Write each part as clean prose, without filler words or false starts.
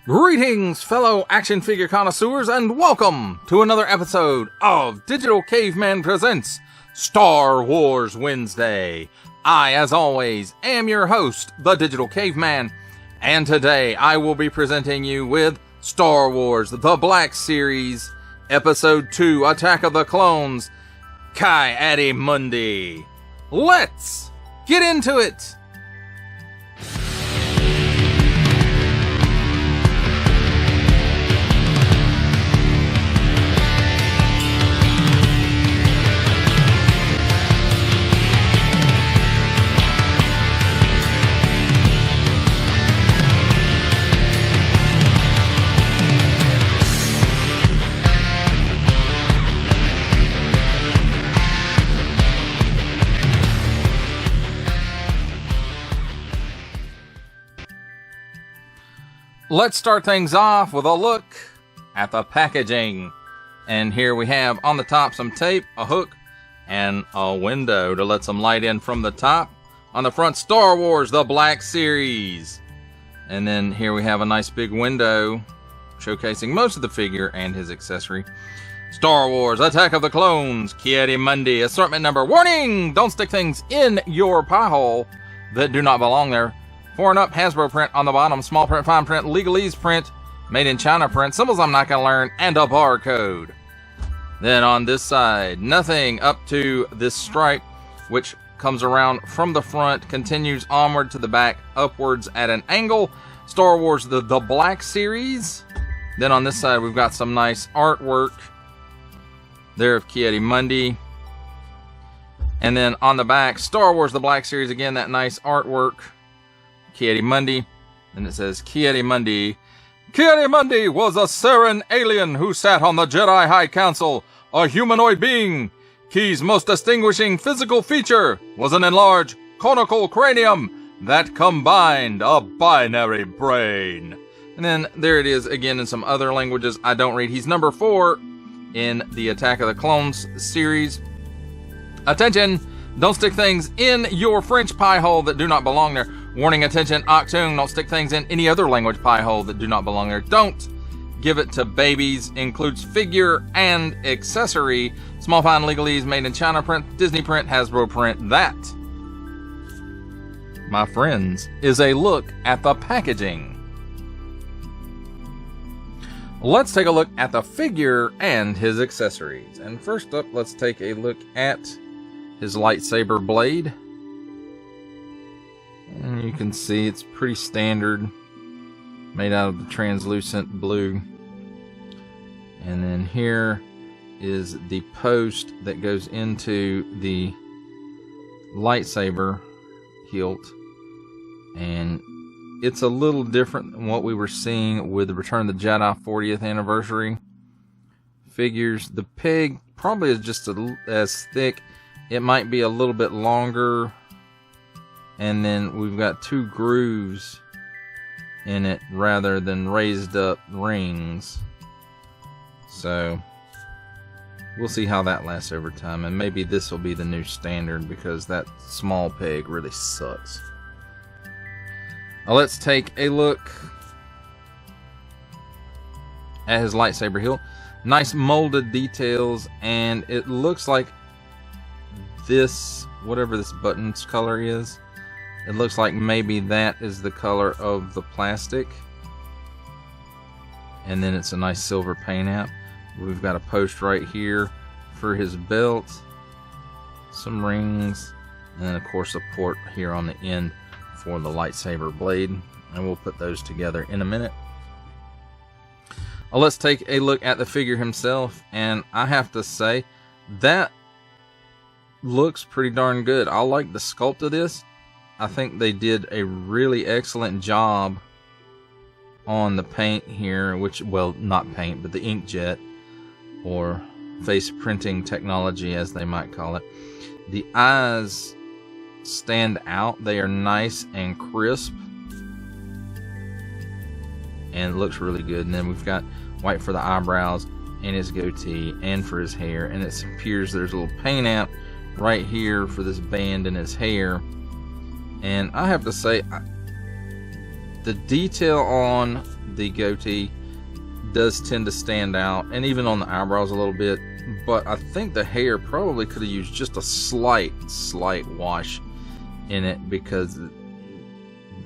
Greetings, fellow action figure connoisseurs, and welcome to another episode of Digital Caveman Presents Star Wars Wednesday. I, as always, am your host, the Digital Caveman, and today I will be presenting you with Star Wars The Black Series, Episode 2, Attack of the Clones, Ki-Adi-Mundi. Let's get into it! Let's start things off with a look at the packaging. And here we have on the top some tape, a hook, and a window to let some light in from the top. On the front, Star Wars The Black Series. And then here we have a nice big window showcasing most of the figure and his accessory. Star Wars Attack of the Clones, Ki-Adi-Mundi, assortment number. Warning! Don't stick things in your pie hole that do not belong there. 4 and up, Hasbro print on the bottom, small print, fine print, legalese print, made in China print, symbols I'm not going to learn, and a barcode. Then on this side, nothing up to this stripe, which comes around from the front, continues onward to the back, upwards at an angle. Star Wars The Black Series. Then on this side, we've got some nice artwork there of Ki-Adi-Mundi. And then on the back, Star Wars The Black Series, again, that nice artwork. Ki-Adi-Mundi, and it says Ki-Adi-Mundi. Ki-Adi-Mundi was a Saren alien who sat on the Jedi High Council, a humanoid being. Ki's most distinguishing physical feature was an enlarged conical cranium that combined a binary brain. And then there it is again in some other languages I don't read. He's number 4 in the Attack of the Clones series. Attention! Don't stick things in your French pie hole that do not belong there. Warning, attention, Octung, don't stick things in any other language pie hole that do not belong there. Don't give it to babies. Includes figure and accessory. Small fine legalese, made in China print, Disney print, Hasbro print. That, my friends, is a look at the packaging. Let's take a look at the figure and his accessories. And first up, let's take a look at his lightsaber blade. And you can see it's pretty standard, made out of the translucent blue. And then here is the post that goes into the lightsaber hilt. And it's a little different than what we were seeing with the Return of the Jedi 40th anniversary figures. The peg probably is just as thick. It might be a little bit longer. And then we've got 2 grooves in it rather than raised up rings. So we'll see how that lasts over time. And maybe this will be the new standard because that small peg really sucks. Now let's take a look at his lightsaber hilt. Nice molded details, and it looks like this, whatever this button's color is, it looks like maybe that is the color of the plastic. And then it's a nice silver paint app. We've got a post right here for his belt, some rings, and then of course a port here on the end for the lightsaber blade. And we'll put those together in a minute. Let's take a look at the figure himself, and I have to say that looks pretty darn good. I like the sculpt of this. I think they did a really excellent job on the paint here, which, well, not paint, but the inkjet or face printing technology, as they might call it. The eyes stand out. They are nice and crisp, and it looks really good. And then we've got white for the eyebrows and his goatee and for his hair, and it appears there's a little paint app right here for this band in his hair. And I have to say, The detail on the goatee does tend to stand out, and even on the eyebrows a little bit, but I think the hair probably could have used just a slight wash in it, because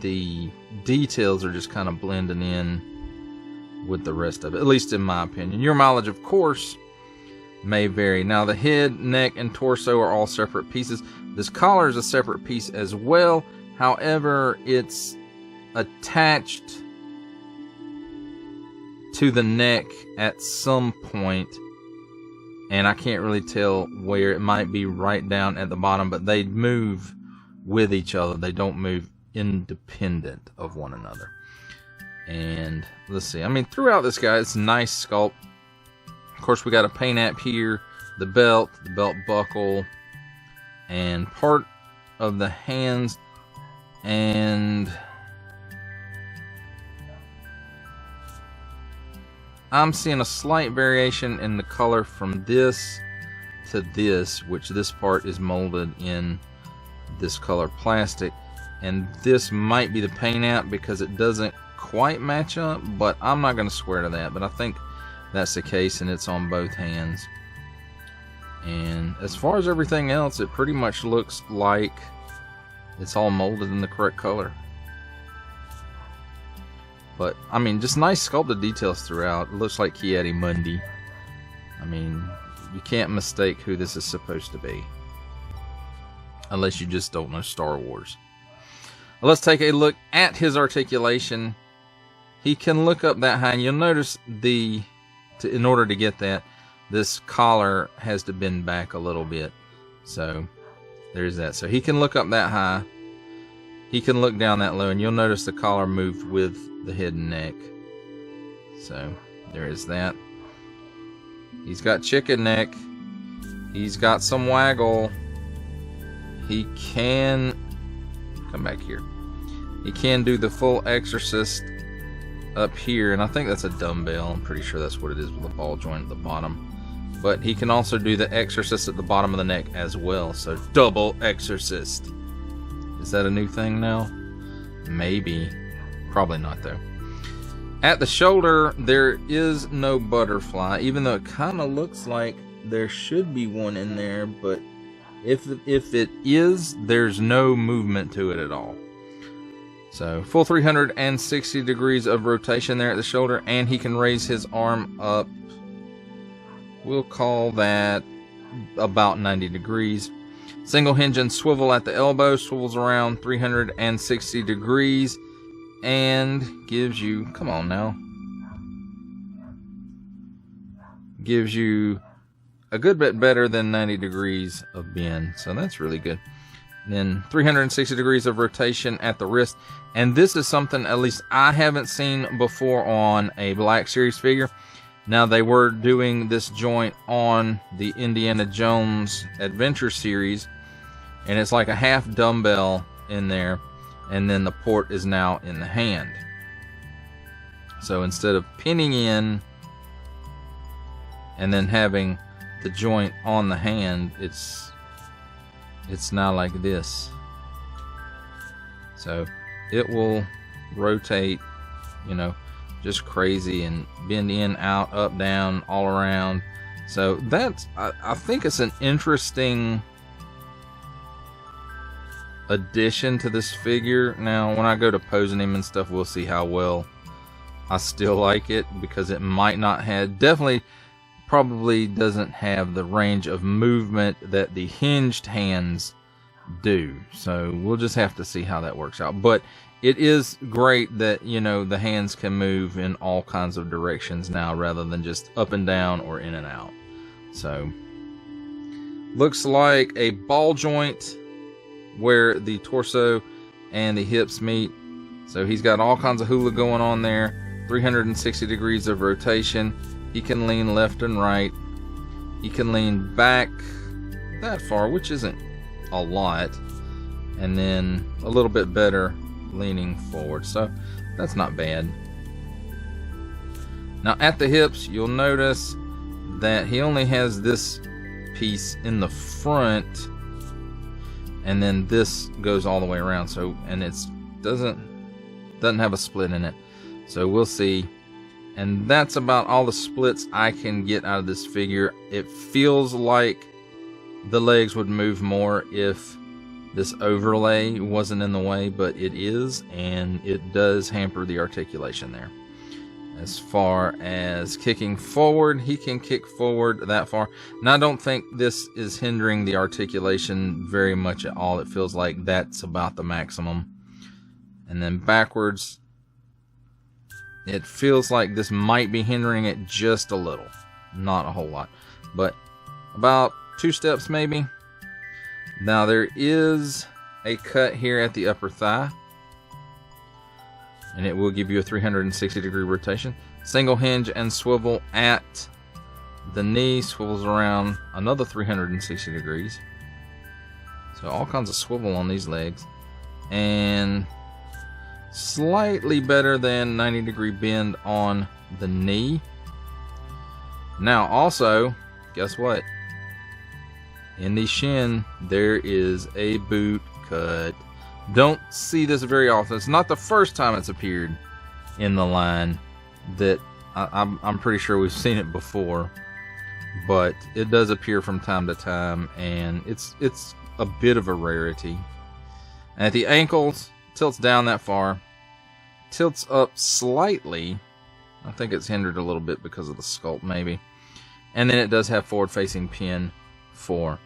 the details are just kind of blending in with the rest of it, at least in my opinion. Your mileage, of course, may vary. Now, the head, neck, and torso are all separate pieces. This collar is a separate piece as well. However, it's attached to the neck at some point, and I can't really tell where. It might be right down at the bottom, but they move with each other. They don't move independent of one another. And let's see, I mean, throughout this guy, it's a nice sculpt. Of course, we got a paint app here, the belt buckle, and part of the hands, and I'm seeing a slight variation in the color from this to this, which this part is molded in this color plastic, and this might be the paint app because it doesn't quite match up, but I'm not going to swear to that, but I think that's the case, and it's on both hands. And as far as everything else, it pretty much looks like it's all molded in the correct color. But I mean, just nice sculpted details throughout. It looks like Ki-Adi-Mundi. I mean, you can't mistake who this is supposed to be, unless you just don't know Star Wars. Well, let's take a look at his articulation. He can look up that high, and you'll notice in order to get that, this collar has to bend back a little bit. So there's that. So he can look up that high. He can look down that low, and you'll notice the collar moved with the head and neck. So there is that. He's got chicken neck. He's got some waggle. He can come back here. He can do the full exorcist up here, and I think that's a dumbbell. I'm pretty sure that's what it is, with a ball joint at the bottom. But he can also do the exorcist at the bottom of the neck as well. So double exorcist. Is that a new thing now? Maybe. Probably not, though. At the shoulder, there is no butterfly, even though it kind of looks like there should be one in there, but if it is, there's no movement to it at all. So full 360 degrees of rotation there at the shoulder, and he can raise his arm up. We'll call that about 90 degrees. Single hinge and swivel at the elbow, swivels around 360 degrees, and gives you, come on now, gives you a good bit better than 90 degrees of bend. So that's really good. And then 360 degrees of rotation at the wrist. And this is something at least I haven't seen before on a Black Series figure. Now, they were doing this joint on the Indiana Jones Adventure Series, and it's like a half dumbbell in there, and then the port is now in the hand. So instead of pinning in and then having the joint on the hand, it's now like this. So it will rotate, you know, just crazy, and bend in, out, up, down, all around. So that's, I think it's an interesting addition to this figure. Now, when I go to posing him and stuff, we'll see how well I still like it, because it might not have, definitely probably doesn't have the range of movement that the hinged hands do. So we'll just have to see how that works out. But it is great that, you know, the hands can move in all kinds of directions now, rather than just up and down or in and out. So looks like a ball joint where the torso and the hips meet. So he's got all kinds of hula going on there. 360 degrees of rotation. He can lean left and right. He can lean back that far, which isn't a lot, and then a little bit better leaning forward. So that's not bad. Now at the hips, you'll notice that he only has this piece in the front, and then this goes all the way around. So, and it's doesn't, doesn't have a split in it. So we'll see. And that's about all the splits I can get out of this figure. It feels like the legs would move more if this overlay wasn't in the way, but it is, and it does hamper the articulation there. As far as kicking forward, he can kick forward that far. Now, I don't think this is hindering the articulation very much at all. It feels like that's about the maximum. And then backwards, it feels like this might be hindering it just a little. Not a whole lot, but about 2 steps maybe. Now, there is a cut here at the upper thigh, and it will give you a 360-degree rotation. Single hinge and swivel at the knee, swivels around another 360 degrees. So all kinds of swivel on these legs. And slightly better than 90-degree bend on the knee. Now also, guess what? In the shin, there is a boot cut. Don't see this very often. It's not the first time it's appeared in the line. That I'm pretty sure we've seen it before, but it does appear from time to time, and it's a bit of a rarity. And at the ankles, tilts down that far, tilts up slightly. I think it's hindered a little bit because of the sculpt, maybe. And then it does have forward-facing pin for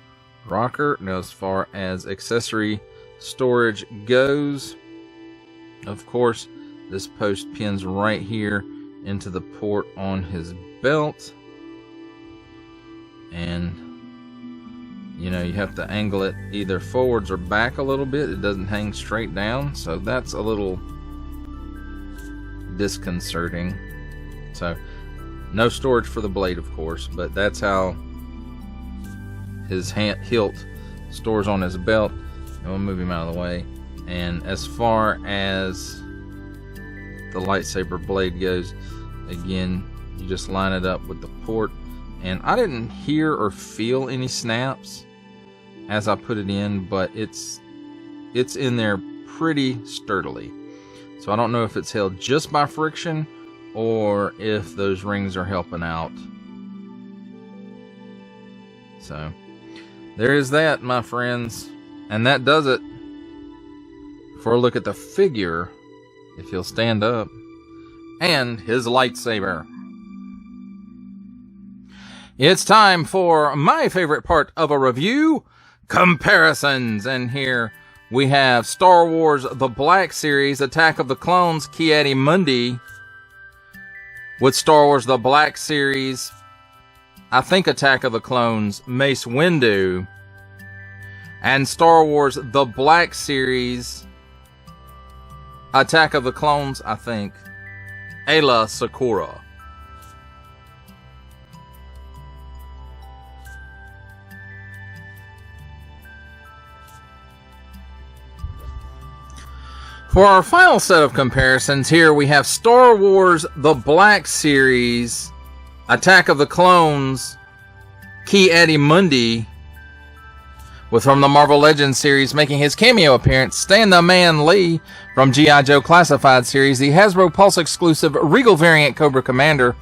rocker. Now, as far as accessory storage goes, of course, this post pins right here into the port on his belt, and you know, you have to angle it either forwards or back a little bit. It doesn't hang straight down, so that's a little disconcerting. So no storage for the blade, of course, but that's how his hilt stores on his belt. And we'll move him out of the way. And as far as the lightsaber blade goes, again, you just line it up with the port. And I didn't hear or feel any snaps as I put it in, but it's in there pretty sturdily. So I don't know if it's held just by friction or if those rings are helping out. So there is that, my friends. And that does it for a look at the figure, if he'll stand up, and his lightsaber. It's time for my favorite part of a review, comparisons. And here we have Star Wars The Black Series, Attack of the Clones, Ki-Adi-Mundi, with Star Wars The Black Series, I think Attack of the Clones, Mace Windu, and Star Wars The Black Series, Attack of the Clones, I think, Aayla Secura. For our final set of comparisons, here we have Star Wars The Black Series, Attack of the Clones, Ki-Adi-Mundi, with from the Marvel Legends series making his cameo appearance, Stan the Man Lee from G.I. Joe Classified series, the Hasbro Pulse exclusive Regal variant Cobra Commander.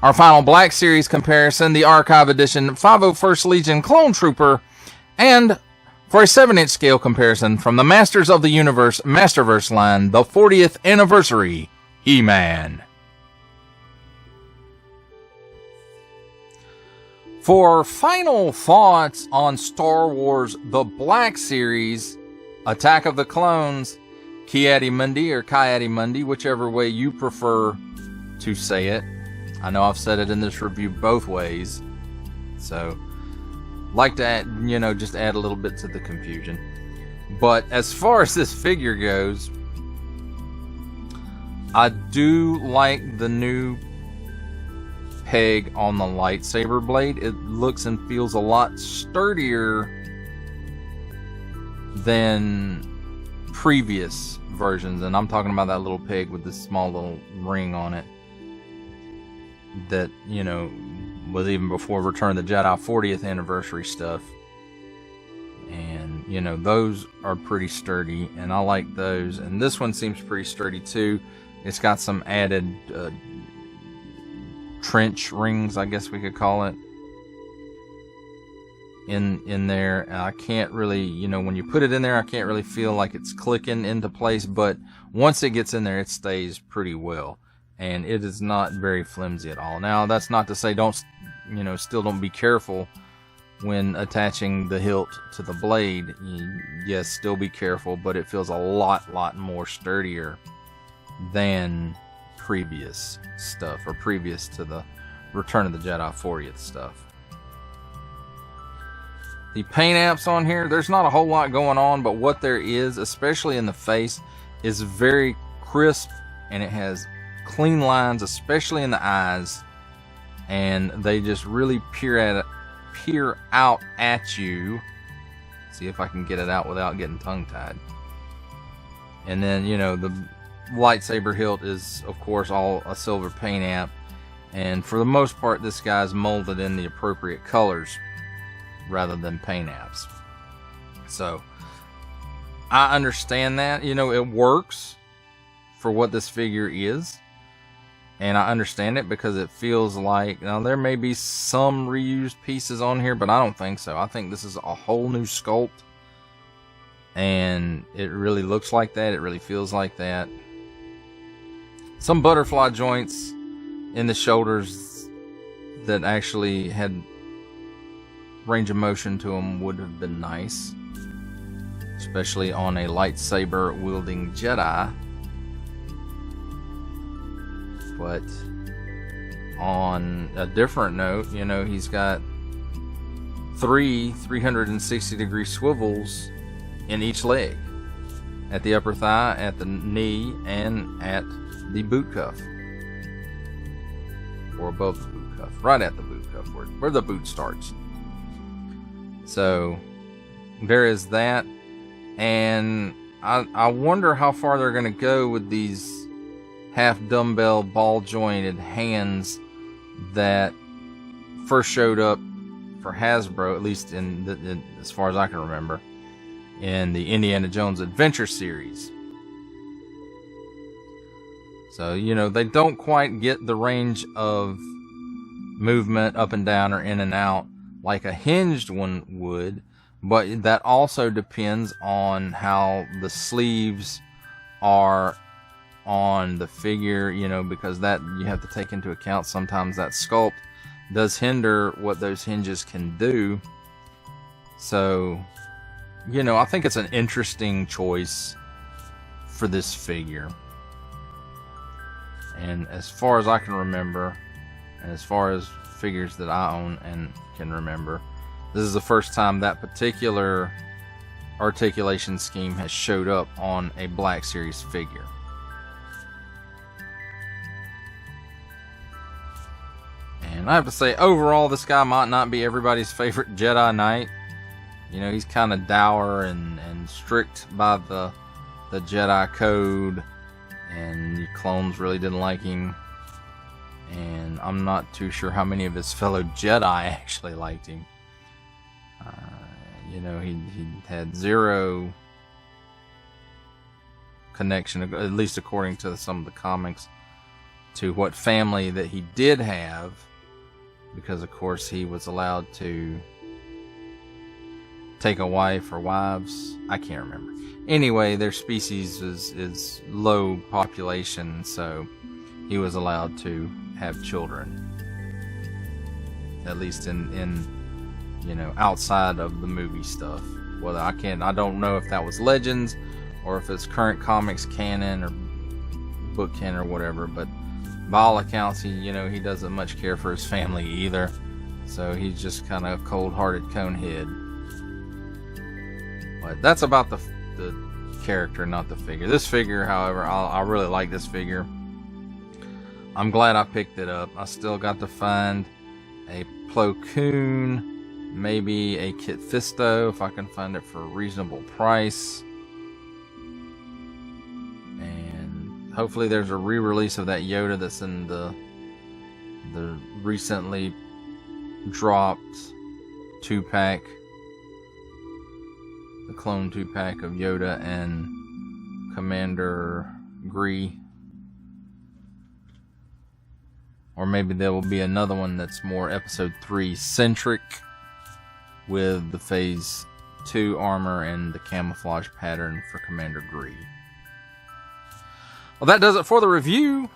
Our final Black Series comparison, the Archive Edition 501st Legion Clone Trooper, and for a 7-inch scale comparison from the Masters of the Universe Masterverse line, the 40th Anniversary He-Man. For final thoughts on Star Wars The Black Series, Attack of the Clones, Ki-Adi-Mundi or Ki-Adi-Mundi, whichever way you prefer to say it. I know I've said it in this review both ways, so like to add, just add a little bit to the confusion. But as far as this figure goes, I do like the new peg on the lightsaber blade. It looks and feels a lot sturdier than previous versions, and I'm talking about that little peg with this small little ring on it that was even before Return of the Jedi 40th anniversary stuff. And You know, those are pretty sturdy, and I like those. And this one seems pretty sturdy too. It's got some added trench rings, I guess we could call it, in there. I can't really, you know, when you put it in there, I can't really feel like it's clicking into place, but once it gets in there, it stays pretty well, and it is not very flimsy at all. Now, that's not to say still don't be careful when attaching the hilt to the blade. Yes, still be careful, but it feels a lot more sturdier than previous stuff, or previous to the Return of the Jedi 40th stuff. The paint apps on here, there's not a whole lot going on, but what there is, especially in the face, is very crisp, and it has clean lines, especially in the eyes, and they just really peer out at you. See if I can get it out without getting tongue-tied. And then, you know, the lightsaber hilt is, of course, all a silver paint app, and for the most part, this guy's molded in the appropriate colors rather than paint apps. So I understand that, you know, it works for what this figure is, and I understand it because it feels like, now there may be some reused pieces on here, but I don't think so. I think this is a whole new sculpt, and it really looks like that. It really feels like that. Some butterfly joints in the shoulders that actually had range of motion to them would have been nice, especially on a lightsaber wielding Jedi. But on a different note, you know, he's got 360 degree swivels in each leg, at the upper thigh, at the knee, and at the boot cuff, or above the boot cuff, right at the boot cuff, where the boot starts. So there is that, and I wonder how far they're going to go with these half dumbbell ball jointed hands that first showed up for Hasbro, at least in as far as I can remember, in the Indiana Jones Adventure series. So, you know, they don't quite get the range of movement up and down or in and out like a hinged one would, but that also depends on how the sleeves are on the figure, you know, because that you have to take into account. Sometimes that sculpt does hinder what those hinges can do. So, you know, I think it's an interesting choice for this figure. And as far as I can remember, and as far as figures that I own and can remember, this is the first time that particular articulation scheme has showed up on a Black Series figure. And I have to say, overall, this guy might not be everybody's favorite Jedi Knight. You know, he's kind of dour and strict by the Jedi code, and your clones really didn't like him. And I'm not too sure how many of his fellow Jedi actually liked him. You know, he had zero connection, at least according to some of the comics, to what family that he did have, because of course he was allowed to take a wife or wives. I can't remember. Anyway, their species is low population, so he was allowed to have children, at least in you know, outside of the movie stuff. Whether I don't know if that was Legends or if it's current comics canon or book canon or whatever, but by all accounts, he doesn't much care for his family either, so he's just kind of a cold-hearted conehead. But that's about the character, not the figure. This figure, however, I really like this figure. I'm glad I picked it up. I still got to find a Plo Koon, maybe a Kit Fisto if I can find it for a reasonable price. And hopefully there's a re-release of that Yoda that's in the recently dropped 2-pack the clone 2-pack of Yoda and Commander Gree. Or maybe there will be another one that's more Episode 3 centric, with the Phase 2 armor and the camouflage pattern for Commander Gree. Well, that does it for the review.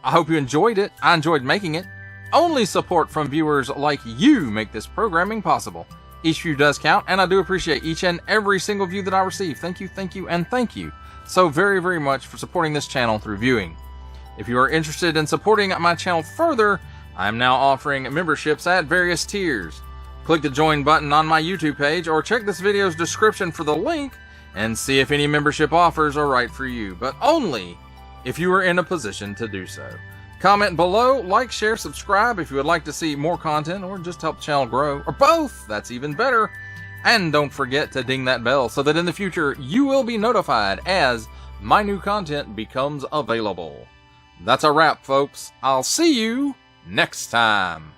I hope you enjoyed it. I enjoyed making it. Only support from viewers like you make this programming possible. Each view does count, and I do appreciate each and every single view that I receive. Thank you, and thank you so very, very much for supporting this channel through viewing. If you are interested in supporting my channel further, I am now offering memberships at various tiers. Click the join button on my YouTube page, or check this video's description for the link and see if any membership offers are right for you, but only if you are in a position to do so. Comment below, like, share, subscribe if you would like to see more content or just help the channel grow, or both, that's even better. And don't forget to ding that bell so that in the future you will be notified as my new content becomes available. That's a wrap, folks. I'll see you next time.